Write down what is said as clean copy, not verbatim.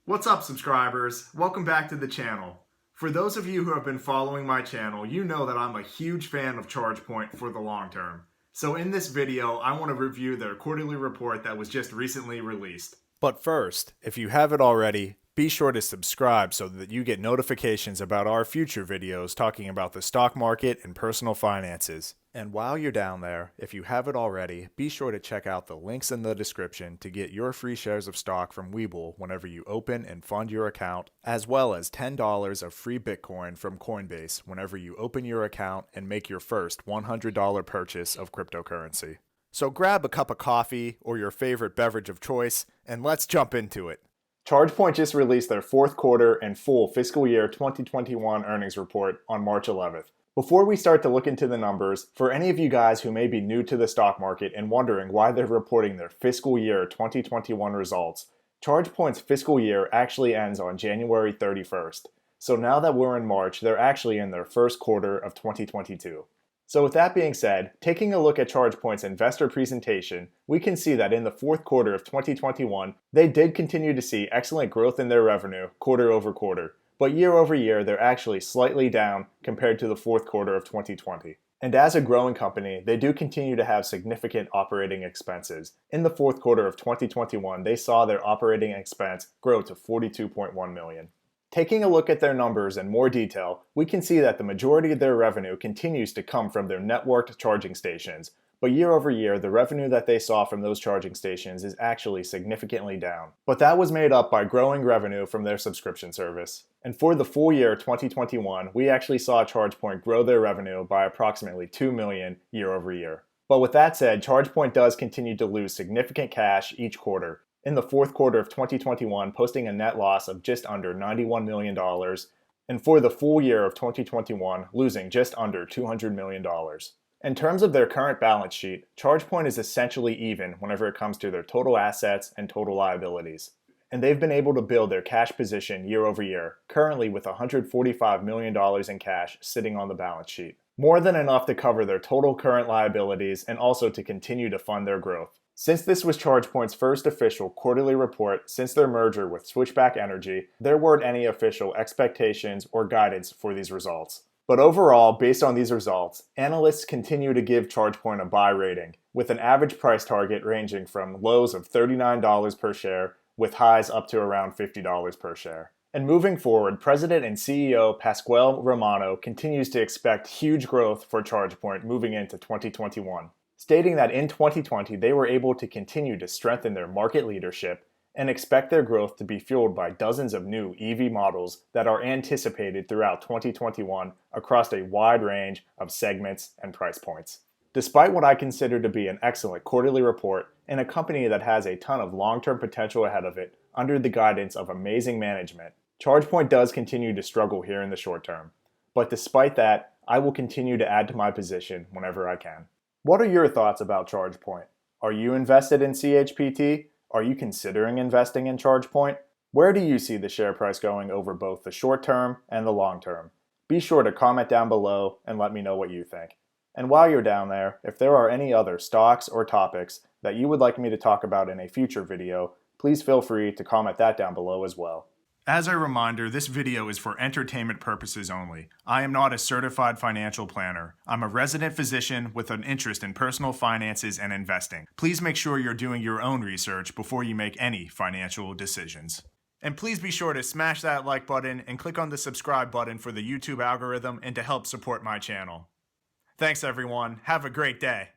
What's up, subscribers? Welcome back to the channel. For those of you who have been following my channel, you know that I'm a huge fan of ChargePoint for the long term. So in this video, I want to review their quarterly report that was just recently released. But first, if you haven't already, be sure to subscribe so that you get notifications about our future videos talking about the stock market and personal finances. And while you're down there, if you haven't already, be sure to check out the links in the description to get your free shares of stock from Webull whenever you open and fund your account, as well as $10 of free Bitcoin from Coinbase whenever you open your account and make your first $100 purchase of cryptocurrency. So grab a cup of coffee or your favorite beverage of choice, and let's jump into it. ChargePoint just released their fourth quarter and full fiscal year 2021 earnings report on March 11th. Before we start to look into the numbers, for any of you guys who may be new to the stock market and wondering why they're reporting their fiscal year 2021 results, ChargePoint's fiscal year actually ends on January 31st. So now that we're in March, they're actually in their first quarter of 2022. So with that being said, taking a look at ChargePoint's investor presentation, we can see that in the fourth quarter of 2021, they did continue to see excellent growth in their revenue quarter over quarter. But year over year, they're actually slightly down compared to the fourth quarter of 2020. And as a growing company, they do continue to have significant operating expenses. In the fourth quarter of 2021, they saw their operating expense grow to $42.1 million. Taking a look at their numbers in more detail, we can see that the majority of their revenue continues to come from their networked charging stations. But year over year, the revenue that they saw from those charging stations is actually significantly down. But that was made up by growing revenue from their subscription service. And for the full year 2021, we actually saw ChargePoint grow their revenue by approximately $2 million year over year. But with that said, ChargePoint does continue to lose significant cash each quarter. In the fourth quarter of 2021, posting a net loss of just under $91 million, and for the full year of 2021, losing just under $200 million. In terms of their current balance sheet, ChargePoint is essentially even whenever it comes to their total assets and total liabilities. And they've been able to build their cash position year over year, currently with $145 million in cash sitting on the balance sheet. More than enough to cover their total current liabilities and also to continue to fund their growth. Since this was ChargePoint's first official quarterly report since their merger with Switchback Energy, there weren't any official expectations or guidance for these results. But overall, based on these results, analysts continue to give ChargePoint a buy rating, with an average price target ranging from lows of $39 per share with highs up to around $50 per share. And moving forward, President and CEO Pasquale Romano continues to expect huge growth for ChargePoint moving into 2021, stating that in 2020 they were able to continue to strengthen their market leadership and expect their growth to be fueled by dozens of new EV models that are anticipated throughout 2021 across a wide range of segments and price points. Despite what I consider to be an excellent quarterly report and a company that has a ton of long-term potential ahead of it under the guidance of amazing management, ChargePoint does continue to struggle here in the short term. But despite that, I will continue to add to my position whenever I can. What are your thoughts about ChargePoint? Are you invested in CHPT? Are you considering investing in ChargePoint? Where do you see the share price going over both the short term and the long term? Be sure to comment down below and let me know what you think. And while you're down there, if there are any other stocks or topics that you would like me to talk about in a future video, please feel free to comment that down below as well. As a reminder, this video is for entertainment purposes only. I am not a certified financial planner. I'm a resident physician with an interest in personal finances and investing. Please make sure you're doing your own research before you make any financial decisions. And please be sure to smash that like button and click on the subscribe button for the YouTube algorithm and to help support my channel. Thanks everyone. Have a great day.